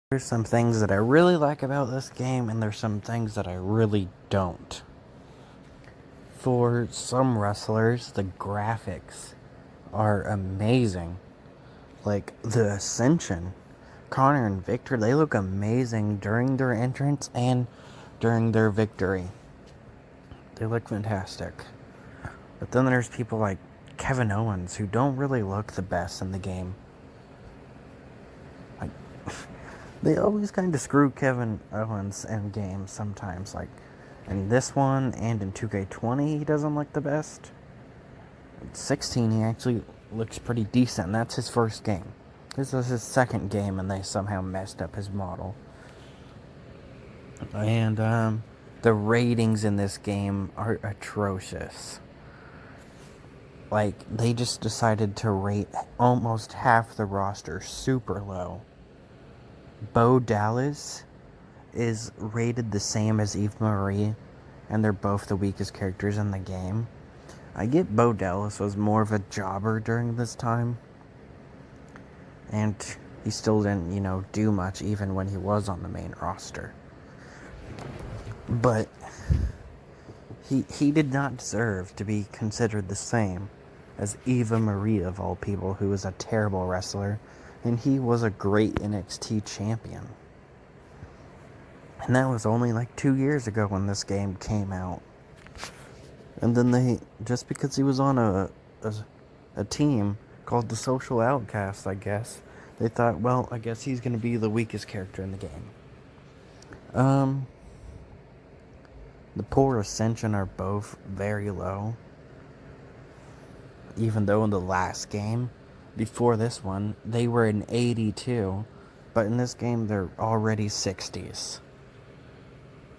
There's some things that I really like about this game, and there's some things that I really don't. For some wrestlers, the graphics are amazing. Like the Ascension, Connor and Victor, they look amazing during their entrance and during their victory. They look fantastic. But then there's people like Kevin Owens who don't really look the best in the game. Like, they always kind of screw Kevin Owens in games sometimes. Like, in this one and in 2K20, he doesn't look the best. In 16, he actually looks pretty decent, and that's his first game. This was his second game, and they somehow messed up his model. And, the ratings in this game are atrocious. Like, they just decided to rate almost half the roster super low. Bo Dallas is rated the same as Eve Marie, and they're both the weakest characters in the game. I get Bo Dallas was more of a jobber during this time, and he still didn't, do much even when he was on the main roster. But he did not deserve to be considered the same as Eva Marie, of all people, who was a terrible wrestler, and he was a great NXT champion. And that was only like 2 years ago when this game came out. And then just because he was on a team called the Social Outcasts, I guess, they thought, well, I guess he's going to be the weakest character in the game. The poor Ascension are both very low. Even though in the last game, before this one, they were an 82. But in this game, they're already 60s.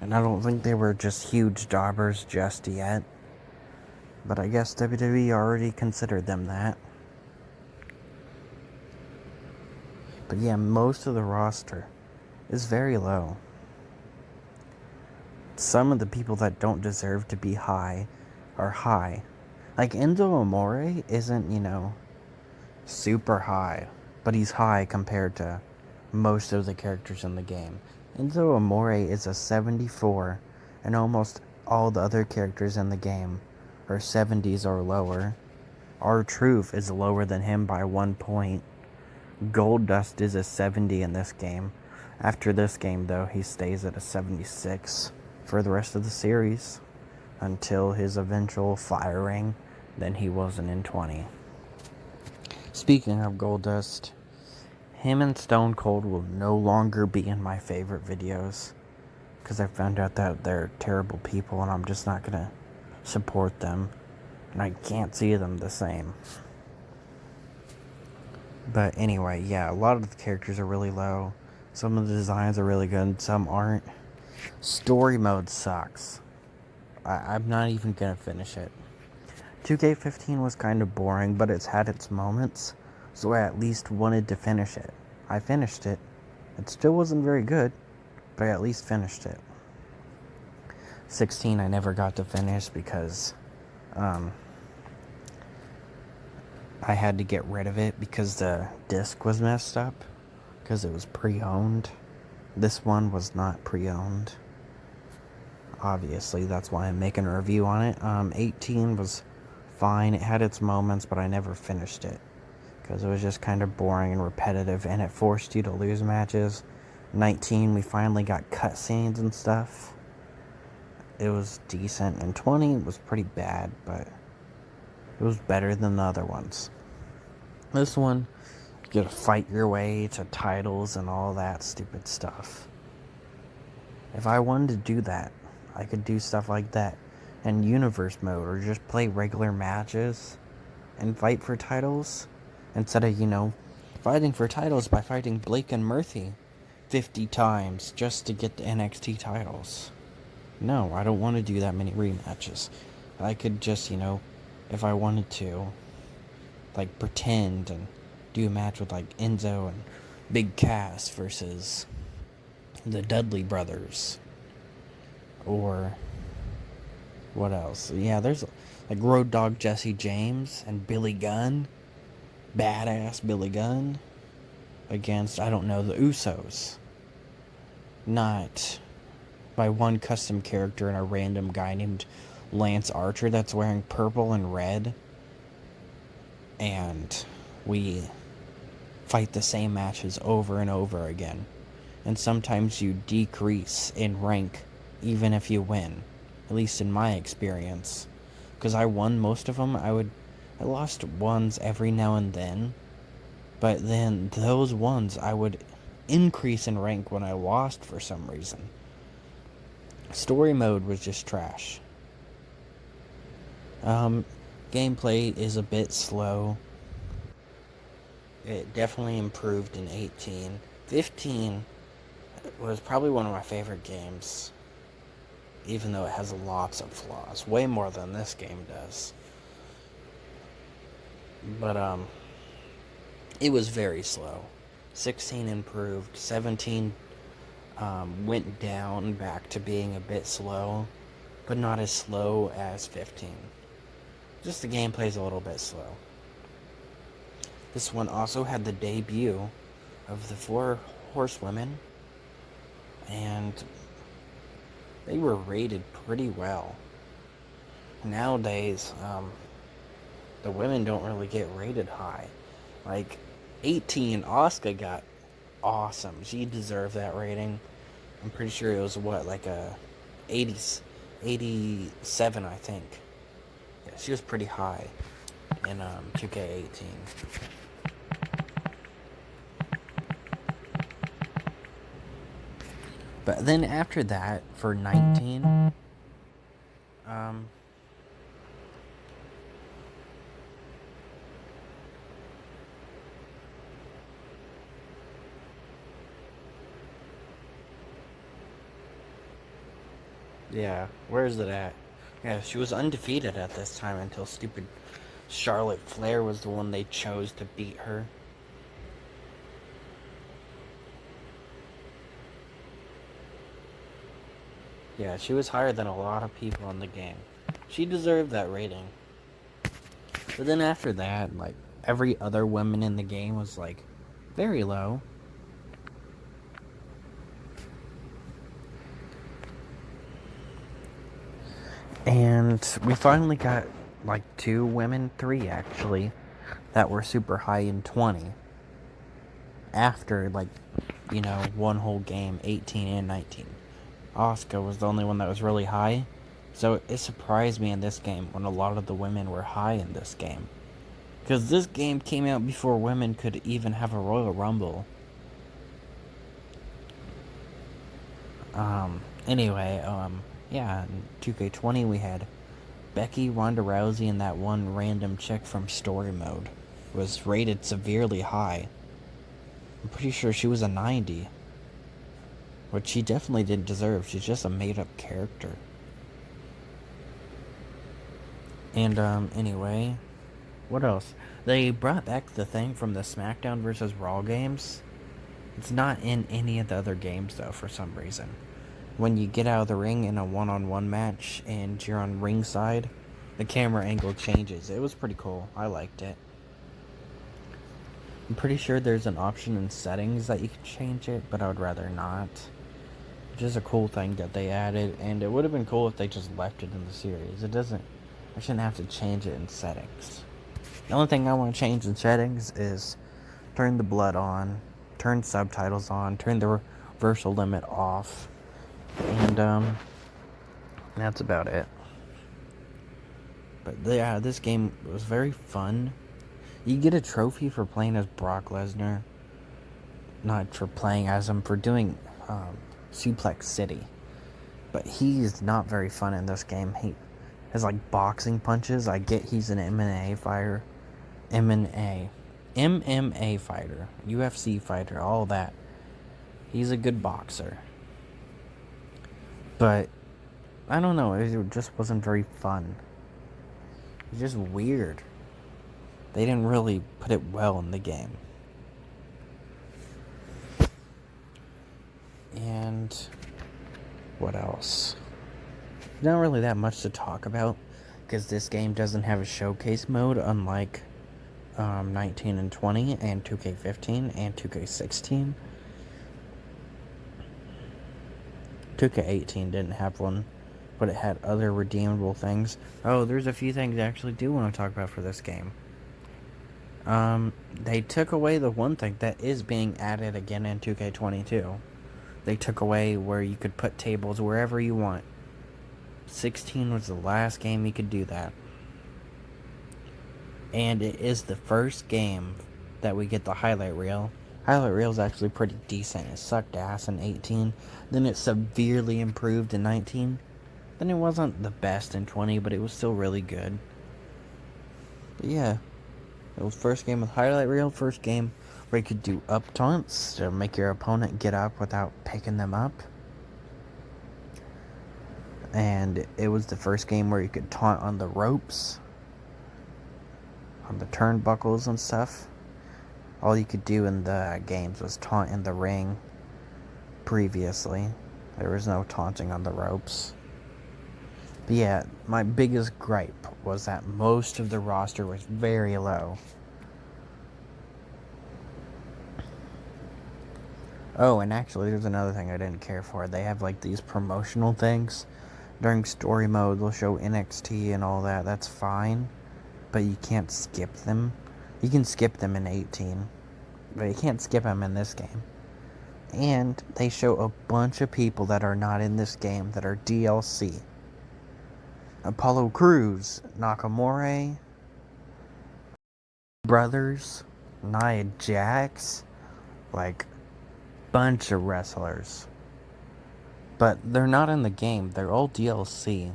And I don't think they were just huge jobbers just yet. But I guess WWE already considered them that. But yeah, most of the roster is very low. Some of the people that don't deserve to be high are high. Like Enzo Amore isn't, super high. But he's high compared to most of the characters in the game. Enzo Amore is a 74, and almost all the other characters in the game are 70s or lower. R-Truth is lower than him by 1 point. Goldust is a 70 in this game. After this game, though, he stays at a 76 for the rest of the series until his eventual firing. Then he wasn't in 20. Speaking of Goldust, him and Stone Cold will no longer be in my favorite videos because I found out that they're terrible people and I'm just not going to support them. And I can't see them the same. But anyway, yeah, a lot of the characters are really low. Some of the designs are really good, some aren't. Story mode sucks. I'm not even going to finish it. 2K15 was kind of boring, but it's had its moments, so I at least wanted to finish it. I finished it. It still wasn't very good, but I at least finished it. 16 I never got to finish because I had to get rid of it because the disc was messed up, because it was pre-owned. This one was not pre-owned. Obviously, that's why I'm making a review on it. 18 was fine. It had its moments, but I never finished it because it was just kind of boring and repetitive, and it forced you to lose matches. 19, we finally got cutscenes and stuff. It was decent, and 20 was pretty bad, but it was better than the other ones. This one, you gotta fight your way to titles and all that stupid stuff. If I wanted to do that, I could do stuff like that in universe mode, or just play regular matches and fight for titles instead of, fighting for titles by fighting Blake and Murphy 50 times just to get the NXT titles. No, I don't want to do that many rematches. I could just, if I wanted to, like, pretend and do a match with, like, Enzo and Big Cass versus the Dudley Brothers. Or what else? Yeah, there's like Road Dogg Jesse James and Billy Gunn. Badass Billy Gunn against, I don't know, the Usos. not my one custom character and a random guy named Lance Archer that's wearing purple and red, and we fight the same matches over and over again. And sometimes you decrease in rank even if you win, at least in my experience, because I won most of them. I lost ones every now and then, but then those ones I would increase in rank when I lost for some reason. Story mode was just trash. Gameplay is a bit slow. It definitely improved in 18. 15 was probably one of my favorite games, even though it has lots of flaws, way more than this game does. But it was very slow. 16 improved. 17 went down back to being a bit slow, but not as slow as 15. Just the gameplay's a little bit slow. This one also had the debut of the 4 horsewomen, and they were rated pretty well. Nowadays, the women don't really get rated high. Like, 18, Asuka got awesome. She deserved that rating. I'm pretty sure it was, like a 87, I think. Yeah, she was pretty high in 2K18. But then after that, for 19, yeah, where is it at? Yeah, she was undefeated at this time until stupid Charlotte Flair was the one they chose to beat her. Yeah, she was higher than a lot of people in the game. She deserved that rating. But then after that, like, every other woman in the game was, like, very low. And we finally got, like, 2 women, 3 actually, that were super high in 20. After, like, one whole game, 18 and 19. Asuka was the only one that was really high. So it surprised me in this game when a lot of the women were high in this game. Because this game came out before women could even have a Royal Rumble. Anyway, yeah, in 2K20 we had Becky, Ronda Rousey, and that one random chick from Story Mode was rated severely high. I'm pretty sure she was a 90. Which she definitely didn't deserve. She's just a made-up character. And, anyway, what else? They brought back the thing from the SmackDown vs. Raw games. It's not in any of the other games, though, for some reason. When you get out of the ring in a one-on-one match and you're on ringside, the camera angle changes. It was pretty cool. I liked it. I'm pretty sure there's an option in settings that you can change it, but I would rather not. Which is a cool thing that they added, and it would have been cool if they just left it in the series. I shouldn't have to change it in settings. The only thing I want to change in settings is turn the blood on, turn subtitles on, turn the reversal limit off, and that's about it. But yeah, this game was very fun. You get a trophy for playing as Brock Lesnar. Not for playing as him, for doing Suplex City. But he's not very fun in this game. He has like boxing punches. I get he's an MMA fighter. MMA fighter. UFC fighter. All that. He's a good boxer. But I don't know. It just wasn't very fun. It's just weird. They didn't really put it well in the game. And what else? Not really that much to talk about, because this game doesn't have a showcase mode, unlike 19 and 20 and 2K15 and 2K16. 2K18 didn't have one, but it had other redeemable things. Oh, there's a few things I actually do want to talk about for this game. They took away the one thing that is being added again in 2K22. They took away where you could put tables wherever you want. 16 was the last game you could do that. And it is the first game that we get the highlight reel. Highlight reel is actually pretty decent. It sucked ass in 18. Then it severely improved in 19. Then it wasn't the best in 20, but it was still really good. But yeah, it was first game with highlight reel. First game where you could do up taunts to make your opponent get up without picking them up. And it was the first game where you could taunt on the ropes, on the turnbuckles and stuff. All you could do in the games was taunt in the ring previously. There was no taunting on the ropes. But yeah, my biggest gripe was that most of the roster was very low. Oh, and actually there's another thing I didn't care for. They have like these promotional things. During story mode, they'll show NXT and all that. That's fine. But you can't skip them. You can skip them in 18. But you can't skip them in this game. And they show a bunch of people that are not in this game that are DLC. Apollo Crews, Nakamura, Brothers, Nia Jax, like, bunch of wrestlers. But they're not in the game. They're all DLC.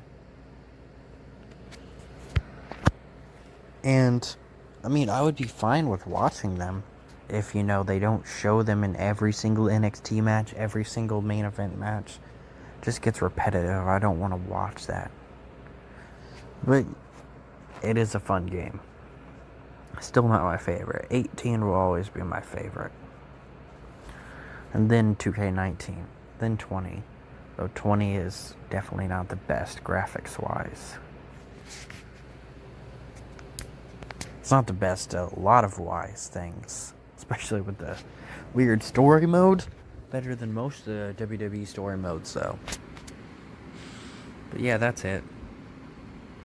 And, I mean, I would be fine with watching them if, they don't show them in every single NXT match, every single main event match. It just gets repetitive. I don't want to watch that. But it is a fun game. Still not my favorite. 18 will always be my favorite. And then 2K19. Then 20. Though 20 is definitely not the best graphics-wise. It's not the best a lot of wise things. Especially with the weird story mode. Better than most of the WWE story modes, though. But yeah, that's it.